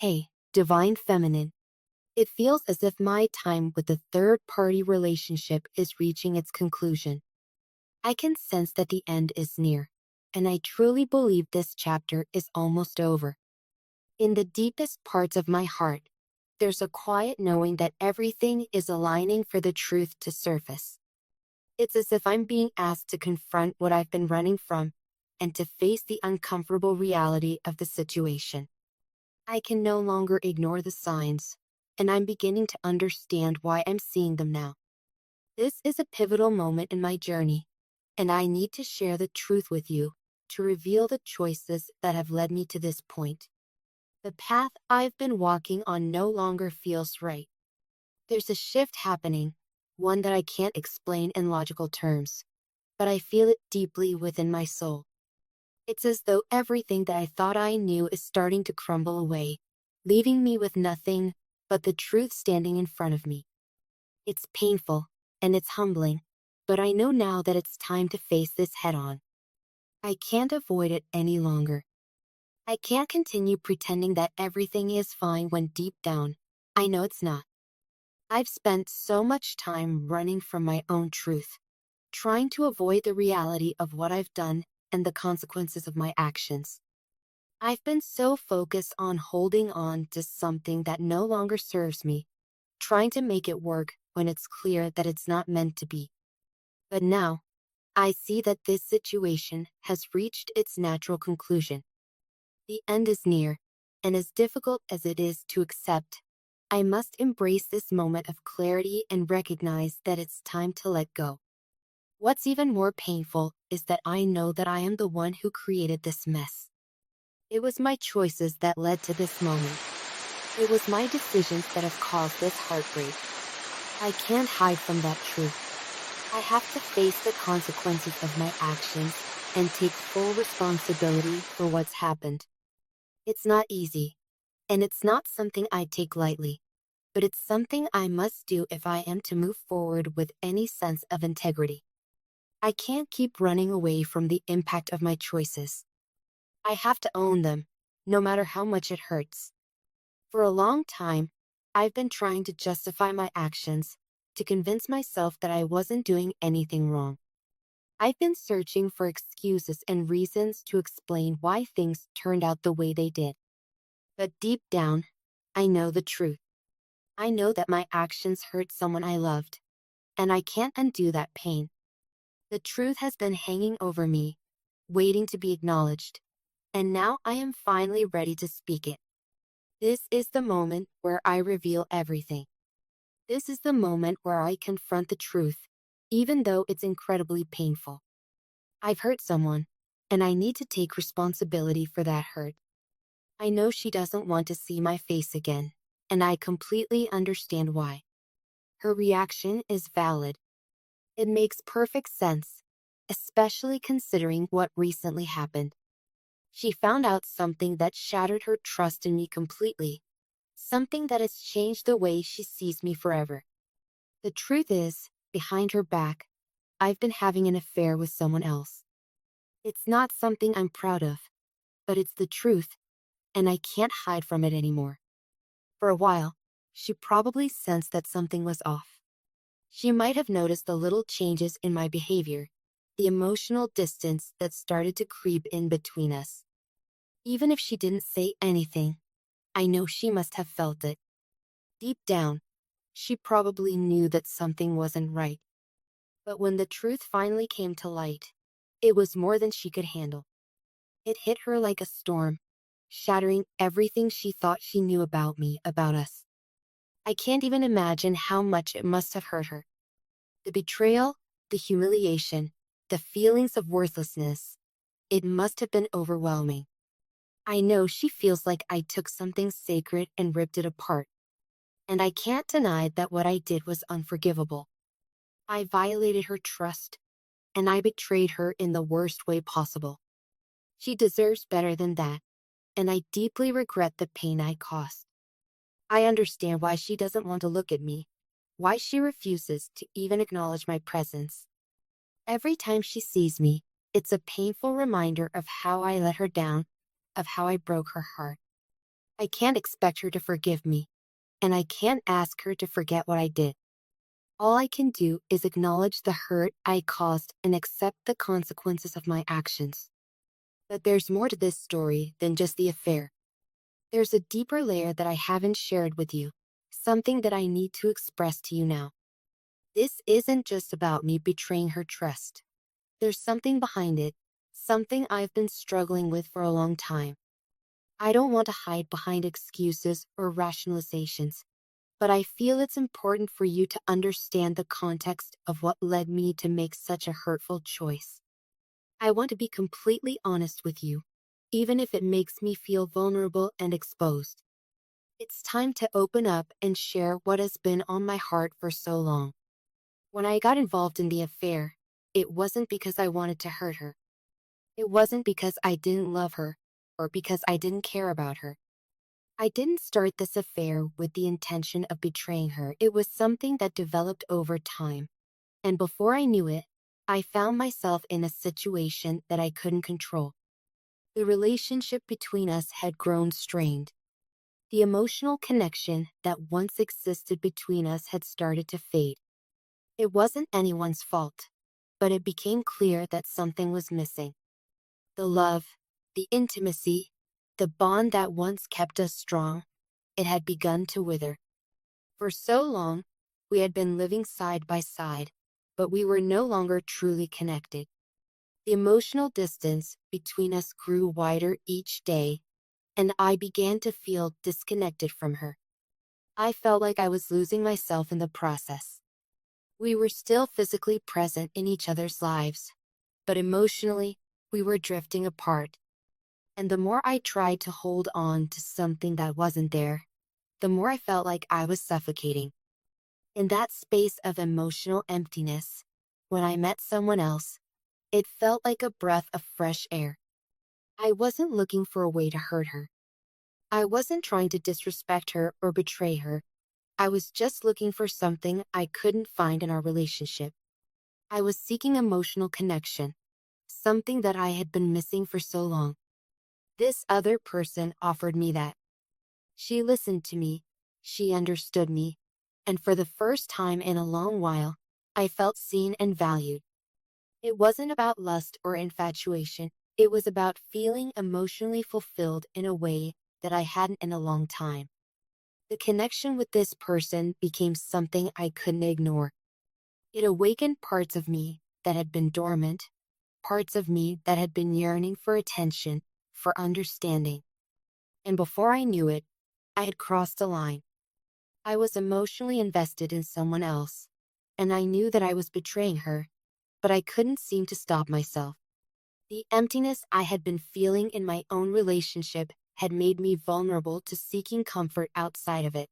Hey, Divine Feminine. It feels as if my time with the third-party relationship is reaching its conclusion. I can sense that the end is near, and I truly believe this chapter is almost over. In the deepest parts of my heart, there's a quiet knowing that everything is aligning for the truth to surface. It's as if I'm being asked to confront what I've been running from and to face the uncomfortable reality of the situation. I can no longer ignore the signs, and I'm beginning to understand why I'm seeing them now. This is a pivotal moment in my journey, and I need to share the truth with you to reveal the choices that have led me to this point. The path I've been walking on no longer feels right. There's a shift happening, one that I can't explain in logical terms, but I feel it deeply within my soul. It's as though everything that I thought I knew is starting to crumble away, leaving me with nothing but the truth standing in front of me. It's painful, and it's humbling, but I know now that it's time to face this head-on. I can't avoid it any longer. I can't continue pretending that everything is fine when deep down, I know it's not. I've spent so much time running from my own truth, trying to avoid the reality of what I've done and the consequences of my actions. I've been so focused on holding on to something that no longer serves me, trying to make it work when it's clear that it's not meant to be. But now, I see that this situation has reached its natural conclusion. The end is near, and as difficult as it is to accept, I must embrace this moment of clarity and recognize that it's time to let go. What's even more painful is that I know that I am the one who created this mess. It was my choices that led to this moment. It was my decisions that have caused this heartbreak. I can't hide from that truth. I have to face the consequences of my actions and take full responsibility for what's happened. It's not easy, and it's not something I take lightly, but it's something I must do if I am to move forward with any sense of integrity. I can't keep running away from the impact of my choices. I have to own them, no matter how much it hurts. For a long time, I've been trying to justify my actions, to convince myself that I wasn't doing anything wrong. I've been searching for excuses and reasons to explain why things turned out the way they did. But deep down, I know the truth. I know that my actions hurt someone I loved, and I can't undo that pain. The truth has been hanging over me, waiting to be acknowledged, and now I am finally ready to speak it. This is the moment where I reveal everything. This is the moment where I confront the truth, even though it's incredibly painful. I've hurt someone, and I need to take responsibility for that hurt. I know she doesn't want to see my face again, and I completely understand why. Her reaction is valid. It makes perfect sense, especially considering what recently happened. She found out something that shattered her trust in me completely, something that has changed the way she sees me forever. The truth is, behind her back, I've been having an affair with someone else. It's not something I'm proud of, but it's the truth, and I can't hide from it anymore. For a while, she probably sensed that something was off. She might have noticed the little changes in my behavior, the emotional distance that started to creep in between us. Even if she didn't say anything, I know she must have felt it. Deep down, she probably knew that something wasn't right. But when the truth finally came to light, it was more than she could handle. It hit her like a storm, shattering everything she thought she knew about me, about us. I can't even imagine how much it must have hurt her. The betrayal, the humiliation, the feelings of worthlessness. It must have been overwhelming. I know she feels like I took something sacred and ripped it apart. And I can't deny that what I did was unforgivable. I violated her trust, and I betrayed her in the worst way possible. She deserves better than that, and I deeply regret the pain I caused. I understand why she doesn't want to look at me, why she refuses to even acknowledge my presence. Every time she sees me, it's a painful reminder of how I let her down, of how I broke her heart. I can't expect her to forgive me, and I can't ask her to forget what I did. All I can do is acknowledge the hurt I caused and accept the consequences of my actions. But there's more to this story than just the affair. There's a deeper layer that I haven't shared with you, something that I need to express to you now. This isn't just about me betraying her trust. There's something behind it, something I've been struggling with for a long time. I don't want to hide behind excuses or rationalizations, but I feel it's important for you to understand the context of what led me to make such a hurtful choice. I want to be completely honest with you, even if it makes me feel vulnerable and exposed. It's time to open up and share what has been on my heart for so long. When I got involved in the affair, it wasn't because I wanted to hurt her. It wasn't because I didn't love her or because I didn't care about her. I didn't start this affair with the intention of betraying her. It was something that developed over time. And before I knew it, I found myself in a situation that I couldn't control. The relationship between us had grown strained. The emotional connection that once existed between us had started to fade. It wasn't anyone's fault, but it became clear that something was missing. The love, the intimacy, the bond that once kept us strong, it had begun to wither. For so long, we had been living side by side, but we were no longer truly connected. The emotional distance between us grew wider each day, and I began to feel disconnected from her. I felt like I was losing myself in the process. We were still physically present in each other's lives, but emotionally, we were drifting apart. And the more I tried to hold on to something that wasn't there, the more I felt like I was suffocating. In that space of emotional emptiness, when I met someone else, it felt like a breath of fresh air. I wasn't looking for a way to hurt her. I wasn't trying to disrespect her or betray her. I was just looking for something I couldn't find in our relationship. I was seeking emotional connection, something that I had been missing for so long. This other person offered me that. She listened to me, she understood me, and for the first time in a long while, I felt seen and valued. It wasn't about lust or infatuation, it was about feeling emotionally fulfilled in a way that I hadn't in a long time. The connection with this person became something I couldn't ignore. It awakened parts of me that had been dormant, parts of me that had been yearning for attention, for understanding. And before I knew it, I had crossed a line. I was emotionally invested in someone else, and I knew that I was betraying her, but I couldn't seem to stop myself. The emptiness I had been feeling in my own relationship had made me vulnerable to seeking comfort outside of it.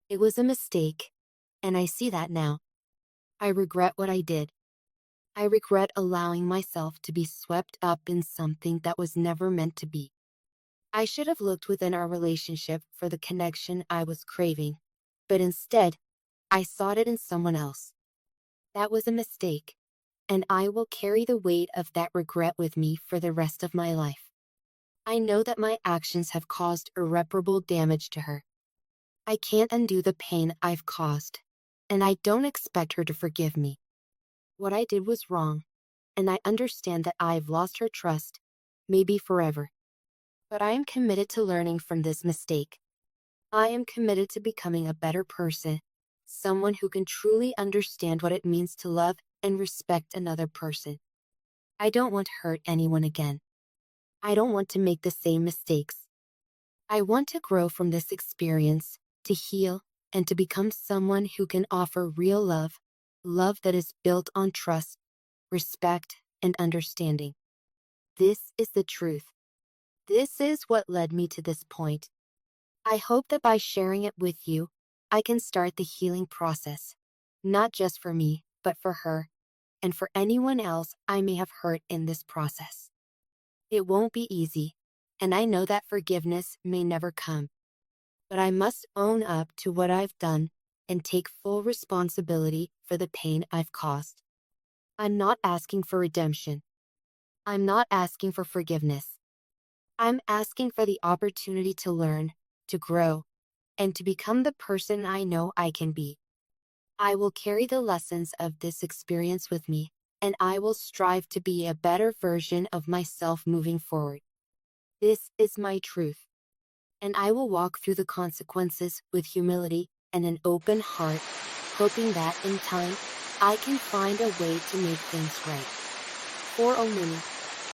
It was a mistake, and I see that now. I regret what I did. I regret allowing myself to be swept up in something that was never meant to be. I should have looked within our relationship for the connection I was craving, but instead, I sought it in someone else. That was a mistake, and I will carry the weight of that regret with me for the rest of my life. I know that my actions have caused irreparable damage to her. I can't undo the pain I've caused, and I don't expect her to forgive me. What I did was wrong, and I understand that I've lost her trust, maybe forever. But I am committed to learning from this mistake. I am committed to becoming a better person, someone who can truly understand what it means to love and respect another person. I don't want to hurt anyone again. I don't want to make the same mistakes. I want to grow from this experience, to heal, and to become someone who can offer real love, love that is built on trust, respect, and understanding. This is the truth. This is what led me to this point. I hope that by sharing it with you, I can start the healing process, not just for me, but for her, and for anyone else I may have hurt in this process. It won't be easy, and I know that forgiveness may never come. But I must own up to what I've done and take full responsibility for the pain I've caused. I'm not asking for redemption. I'm not asking for forgiveness. I'm asking for the opportunity to learn, to grow, and to become the person I know I can be. I will carry the lessons of this experience with me, and I will strive to be a better version of myself moving forward. This is my truth, and I will walk through the consequences with humility and an open heart, hoping that in time, I can find a way to make things right. For Omuni,